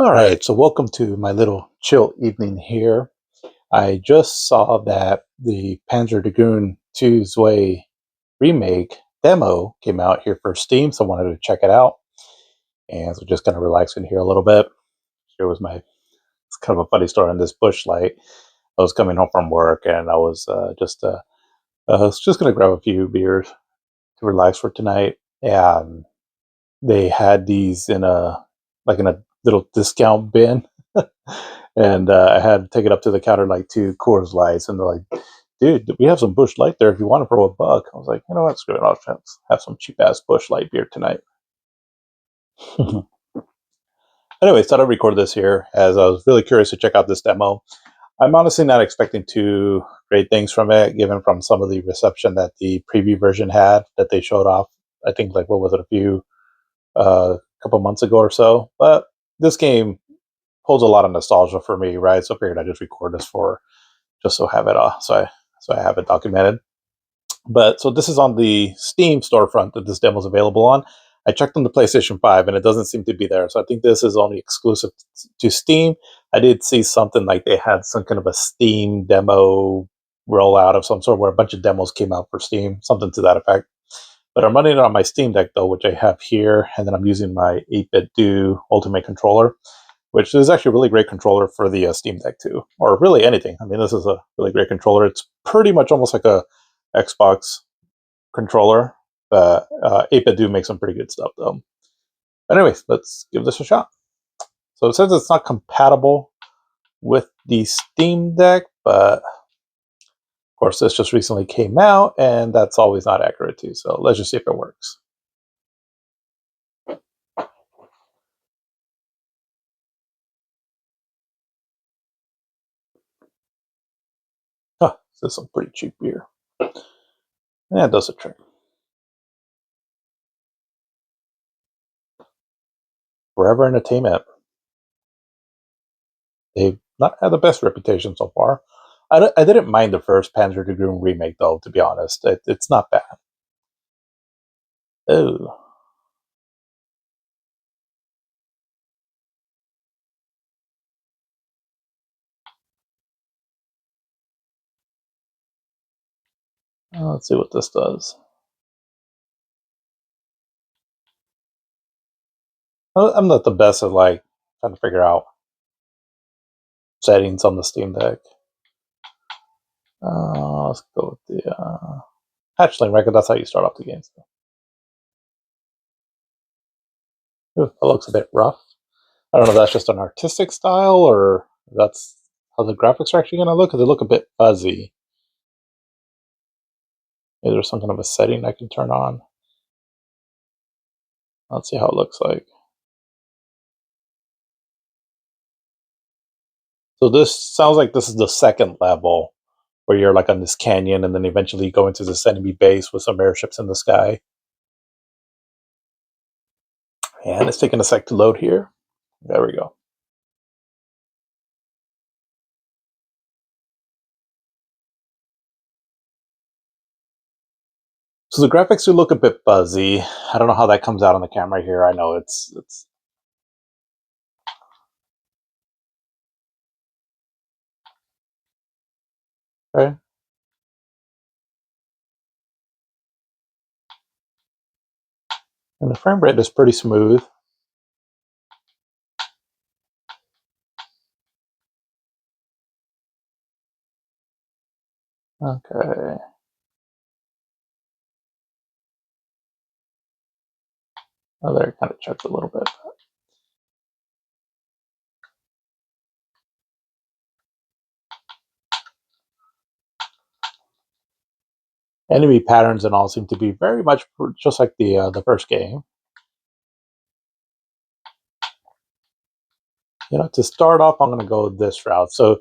All right, so welcome to my little chill evening here. I just saw that the Panzer Dragoon II Zwei remake demo came out here for Steam, so I wanted to check it out. And so just kind of relaxing here a little bit. Here was it's kind of a funny story on this bush light. I was coming home from work and I was just going to grab a few beers to relax for tonight. And they had these in a little discount bin. And I had to take it up to the counter like two Coors Lights, and they're like, "Dude, we have some Bush Light there if you want it for $1." I was like, "You know what? Screw it. I'll have some cheap ass Bush Light beer tonight." Anyways, thought I'd record this here as I was really curious to check out this demo. I'm honestly not expecting too great things from it, given from some of the reception that the preview version had that they showed off. I think like what was it, a few couple months ago or so. But this game holds a lot of nostalgia for me, right? So I figured I'd just record this for just so have it so I have it documented. But so this is on the Steam storefront that this demo is available on. I checked on the PlayStation 5 and it doesn't seem to be there. So I think this is only exclusive to Steam. I did see something like they had some kind of a Steam demo rollout of some sort where a bunch of demos came out for Steam, something to that effect. But I'm running it on my Steam Deck though, which I have here, and then I'm using my 8-bit Do Ultimate controller, which is actually a really great controller for the Steam Deck too, or really anything. I mean, this is a really great controller. It's pretty much almost like a Xbox controller, but 8-bit do make some pretty good stuff though. But anyways, let's give this a shot. So it says it's not compatible with the Steam Deck, but of course this just recently came out, and that's always not accurate too. So let's just see if it works. Huh, this is some pretty cheap beer. Yeah, it does a trick. Forever Entertainment. They've not had the best reputation so far. I didn't mind the first Panzer Dragoon remake, though, to be honest. It's not bad. Oh, let's see what this does. I'm not the best at, like, trying to figure out settings on the Steam Deck. Let's go with the hatchling record. That's how you start off the game. So. Ooh, that looks a bit rough. I don't know if that's just an artistic style or that's how the graphics are actually going to look, because they look a bit fuzzy. Maybe there's some kind of a setting I can turn on. Let's see how it looks like. So this sounds like this is the second level where you're like on this canyon and then eventually go into this enemy base with some airships in the sky. And it's taking a sec to load here. There we go. So the graphics do look a bit fuzzy. I don't know how that comes out on the camera here. I know it's okay. And the frame rate is pretty smooth. Okay. Oh, there, it kind of choked a little bit. Enemy patterns and all seem to be very much just like the first game. You know, to start off, I'm going to go this route. So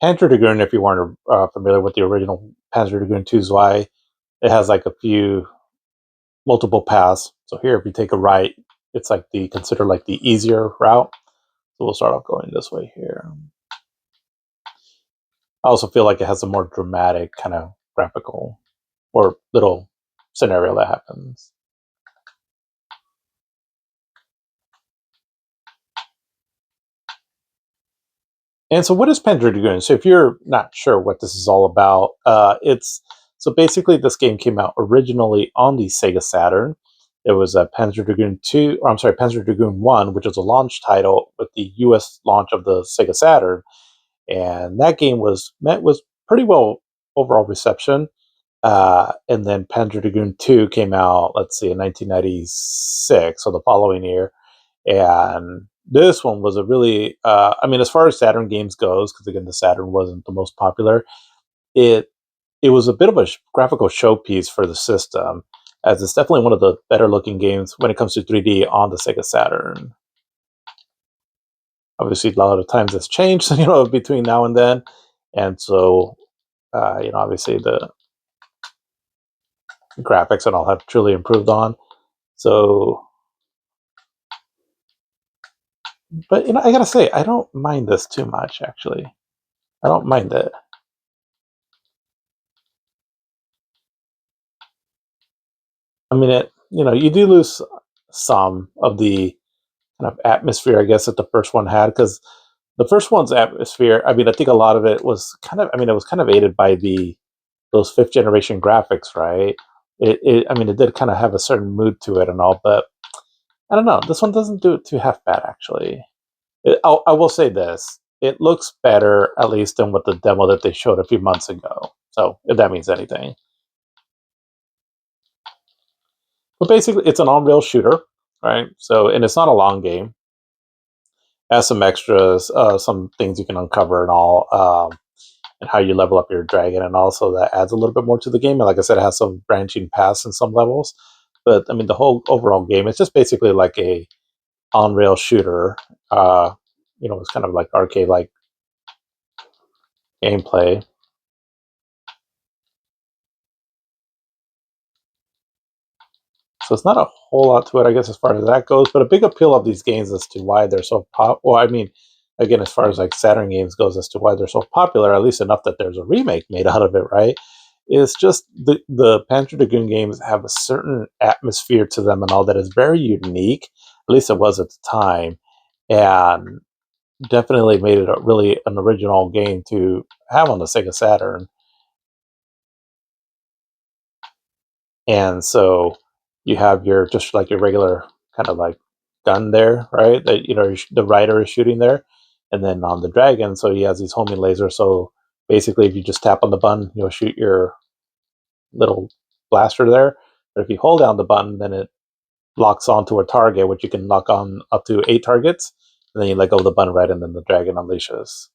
Panzer Dragoon, if you weren't familiar with the original Panzer Dragoon II Zwei, it has like a few multiple paths. So here, if you take a right, it's like the considered like the easier route. So we'll start off going this way here. I also feel like it has a more dramatic kind of graphical or little scenario that happens. And so, what is Panzer Dragoon? So, if you're not sure what this is all about, it's so basically this game came out originally on the Sega Saturn. It was a Panzer Dragoon II, or I'm sorry, Panzer Dragoon One, which was a launch title with the U.S. launch of the Sega Saturn, and that game was met with pretty well overall reception. And then Panzer Dragoon Two came out, let's see, in 1996, so the following year, and this one was a really I mean, as far as Saturn games goes, because again the Saturn wasn't the most popular, it it was a bit of a graphical showpiece for the system, as it's definitely one of the better looking games when it comes to 3D on the Sega Saturn. Obviously a lot of times has changed between now and then, and so obviously the graphics and all have truly improved on. So, but I gotta say, I don't mind this too much actually. I don't mind it. I mean, you do lose some of the kind of atmosphere, I guess, that the first one had, because the first one's atmosphere, I mean, I think a lot of it was I mean, it was kind of aided by those fifth generation graphics, right? I mean, it did kind of have a certain mood to it and all, but I don't know. This one doesn't do it too half bad, actually. I will say this: it looks better, at least, than what the demo that they showed a few months ago. So, if that means anything. But basically, it's an on-rail shooter, right? So, and it's not a long game. It has some extras, some things you can uncover and all, and how you level up your dragon, and also that adds a little bit more to the game. And like I said, it has some branching paths in some levels. But I mean, the whole overall game, it's just basically like a on-rail shooter. Uh, it's kind of like arcade-like gameplay. So it's not a whole lot to it, I guess, as far as that goes. But a big appeal of these games as to why they're so Well, I mean, again, as far as like Saturn games goes, as to why they're so popular, at least enough that there's a remake made out of it, right? Is just the Panzer Dragoon games have a certain atmosphere to them and all that is very unique. At least it was at the time, and definitely made it a really an original game to have on the Sega Saturn. And so you have your just like your regular kind of like gun there, right? That the rider is shooting there, and then on the dragon, so he has these homing lasers. So basically, if you just tap on the button, you'll shoot your little blaster there. But if you hold down the button, then it locks onto a target, which you can lock on up to 8 targets, and then you let go of the button right, and then the dragon unleashes,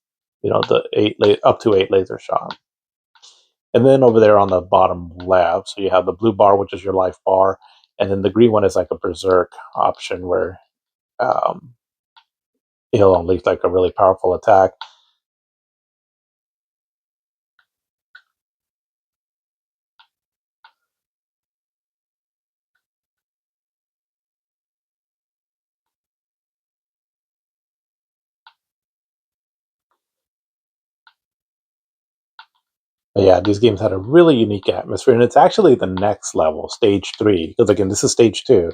the up to 8 laser shot. And then over there on the bottom left, so you have the blue bar, which is your life bar, and then the green one is like a berserk option where um, he'll unleash like a really powerful attack. But yeah, these games had a really unique atmosphere, and it's actually the next level, stage three, because again, this is stage two.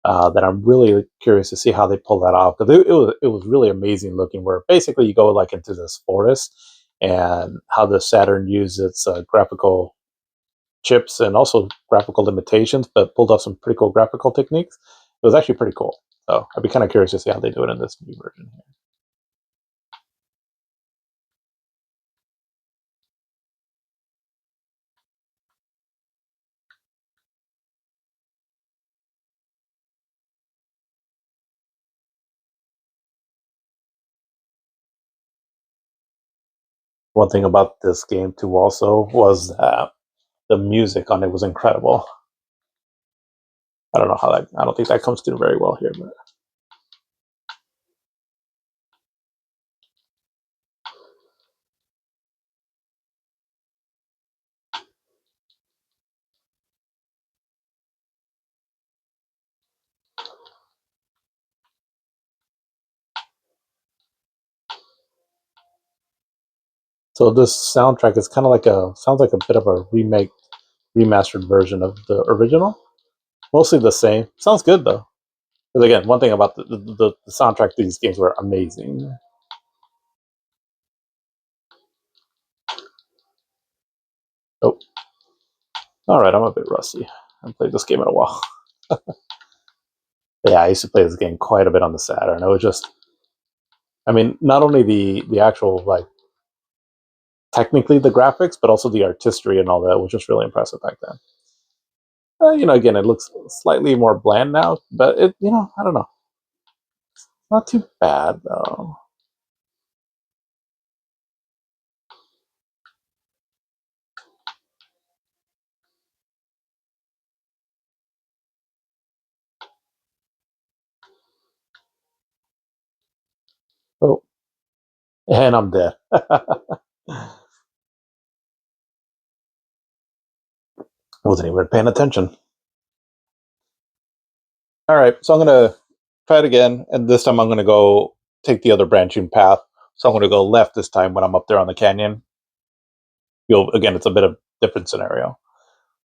That I'm really curious to see how they pull that off, because it was really amazing looking. Where basically you go like into this forest, and how the Saturn used its graphical chips and also graphical limitations, but pulled off some pretty cool graphical techniques. It was actually pretty cool. So I'd be kind of curious to see how they do it in this new version here. One thing about this game too also was that the music on it was incredible. I don't know how that. I don't think that comes through very well here, but so this soundtrack is kind of like sounds like a bit of a remastered version of the original. Mostly the same. Sounds good though. Because again, one thing about the soundtrack to these games were amazing. Alright, I'm a bit rusty. I haven't played this game in a while. Yeah, I used to play this game quite a bit on the Saturn. It was just, I mean, not only the actual, like, technically the graphics, but also the artistry and all that was just really impressive back then. Again, it looks slightly more bland now, but I don't know. Not too bad, though. Oh, and I'm dead. Wasn't even paying attention. All right, so I'm gonna try it again, and this time I'm gonna go take the other branching path. So I'm gonna go left this time when I'm up there on the canyon. Again, it's a bit of different scenario.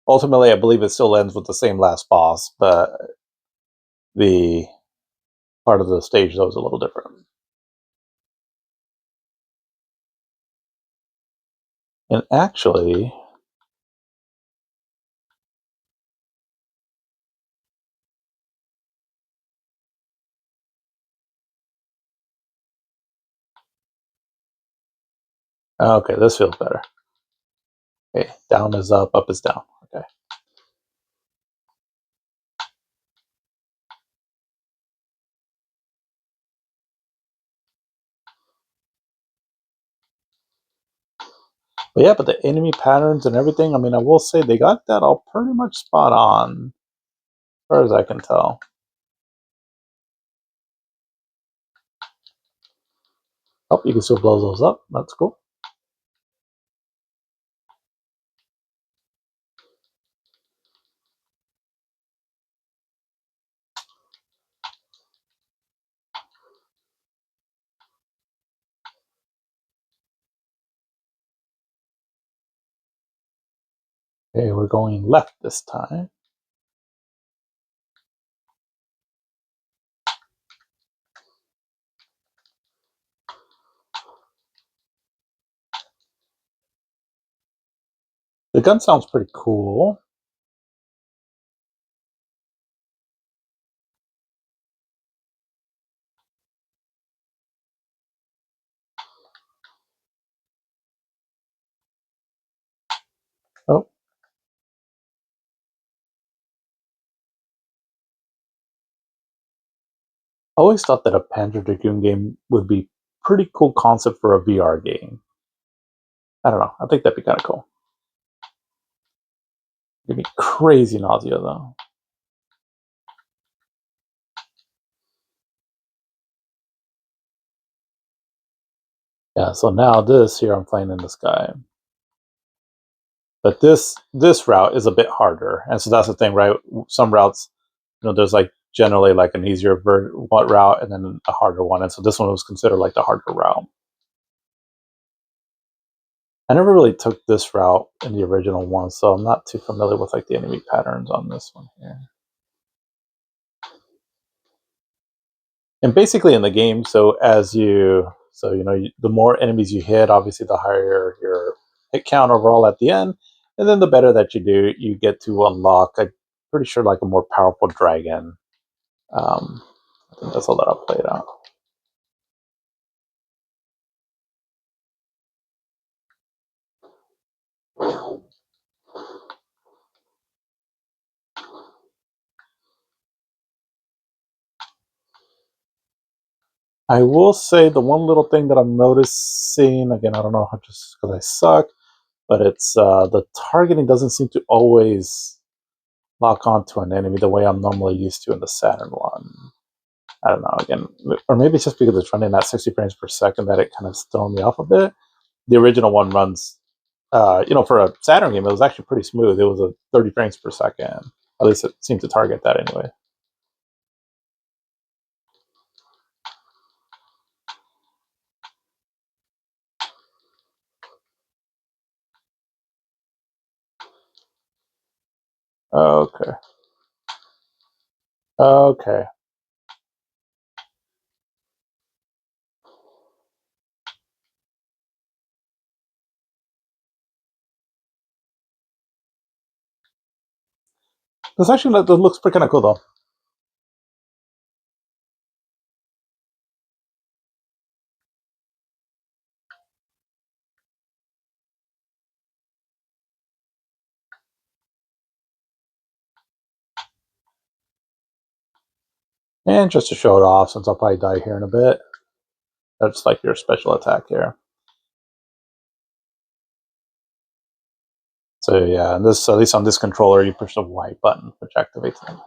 Ultimately, I believe it still ends with the same last boss, but the part of the stage though is a little different. And actually, okay, this feels better. Okay, down is up is down. Okay. But yeah, but the enemy patterns and everything, I mean, I will say they got that all pretty much spot on, as far as I can tell. Oh, you can still blow those up. That's cool. Okay, we're going left this time. The gun sounds pretty cool. Oh, I always thought that a Panzer Dragoon game would be pretty cool concept for a VR game. I don't know. I think that'd be kind of cool. Give me crazy nausea though. Yeah. So now this here, I'm playing in the sky, but this route is a bit harder, and so that's the thing, right? Some routes, there's like generally like an easier route and then a harder one, and so this one was considered like the harder route. I never really took this route in the original one, so I'm not too familiar with like the enemy patterns on this one here. And basically in the game, the more enemies you hit, obviously the higher your hit count overall at the end, and then the better that you do, you get to unlock. I'm pretty sure like a more powerful dragon. Um, I think that's all that I've played out. I will say the one little thing that I'm noticing again, I don't know, just because I suck, but it's the targeting doesn't seem to always lock onto an enemy the way I'm normally used to in the Saturn one. I don't know, again, or maybe it's just because it's running at 60 frames per second that it kind of thrown me off a bit. The original one runs, for a Saturn game, it was actually pretty smooth. It was a 30 frames per second. At least it seemed to target that anyway. Okay. Okay. This actually that looks pretty kind of cool though. And just to show it off, since I'll probably die here in a bit, that's like your special attack here. So yeah, this at least on this controller, you push the white button, which activates them.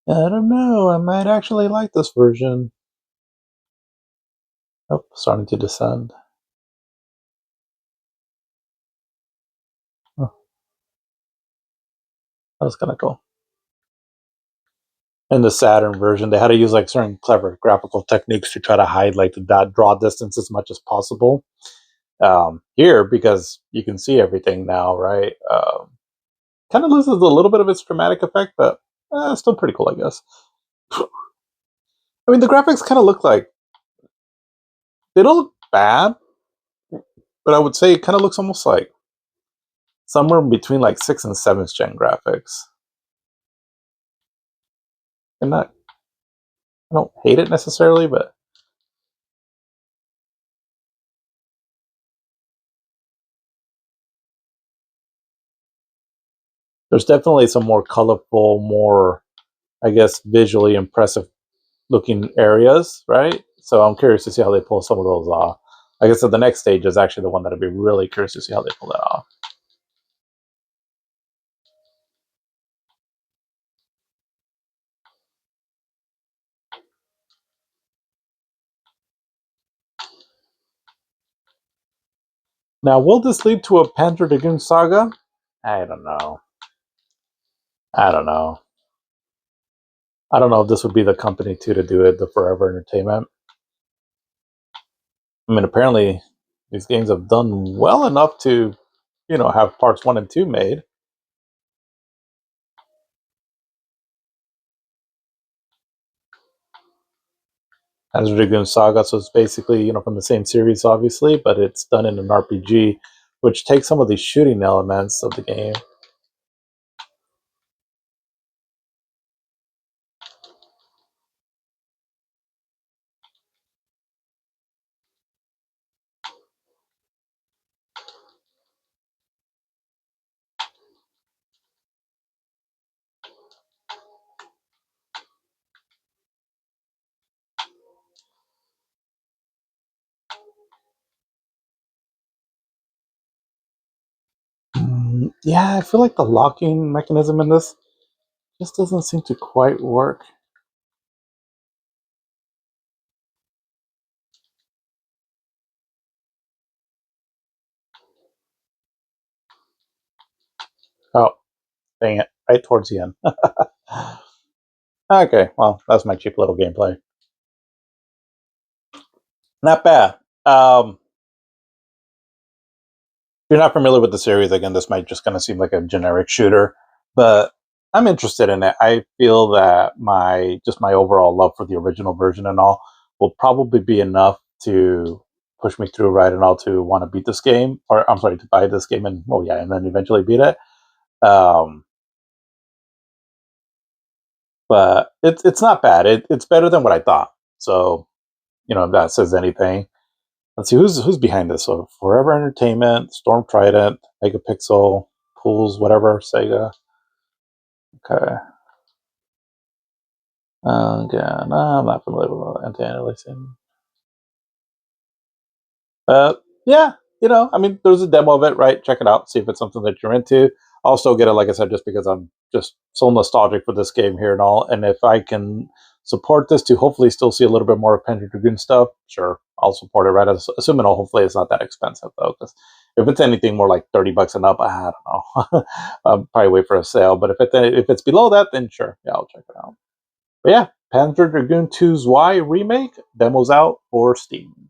I don't know. I might actually like this version. Oh, starting to descend. Oh, that was kind of cool. In the Saturn version, they had to use like certain clever graphical techniques to try to hide like the draw distance as much as possible. Here, because you can see everything now, right? Kind of loses a little bit of its dramatic effect, but still pretty cool, I guess. I mean, the graphics kind of look like they don't look bad, but I would say it kind of looks almost like somewhere between like 6th and 7th gen graphics. And not, I don't hate it necessarily, but there's definitely some more colorful, more, I guess, visually impressive looking areas, right? So I'm curious to see how they pull some of those off. I guess the next stage is actually the one that I'd be really curious to see how they pull that off. Now, will this lead to a Panzer Dragoon saga? I don't know. I don't know. I don't know if this would be the company too to do it, the Forever Entertainment. I mean, apparently these games have done well enough to, have parts 1 and 2 made. Panzer Dragoon Saga, so it's basically, from the same series, obviously, but it's done in an RPG, which takes some of the shooting elements of the game. Yeah, I feel like the locking mechanism in this just doesn't seem to quite work. Oh, dang it. Right towards the end. Okay, well, that's my cheap little gameplay. Not bad. If you're not familiar with the series, again, this might just kind of seem like a generic shooter, but I'm interested in it. I feel that my overall love for the original version and all will probably be enough to push me through right and all to want to beat this game, or I'm sorry, to buy this game and and then eventually beat it. Um, but it's not bad. It's better than what I thought. So if that says anything. Let's see who's behind this. So Forever Entertainment, Storm Trident, Megapixel, Pools, whatever, Sega. Okay. Again, I'm not familiar with anti-aliasing. Yeah, I mean, there's a demo of it, right? Check it out, see if it's something that you're into. I'll still get it, like I said, just because I'm just so nostalgic for this game here and all. And if I can support this to hopefully still see a little bit more of Panzer Dragoon stuff, sure, I'll support it, right? Assuming hopefully it's not that expensive, though, because if it's anything more like $30 and up, I don't know. I'll probably wait for a sale. But if it's below that, then sure, yeah, I'll check it out. But yeah, Panzer Dragoon II Zwei remake demos out for Steam.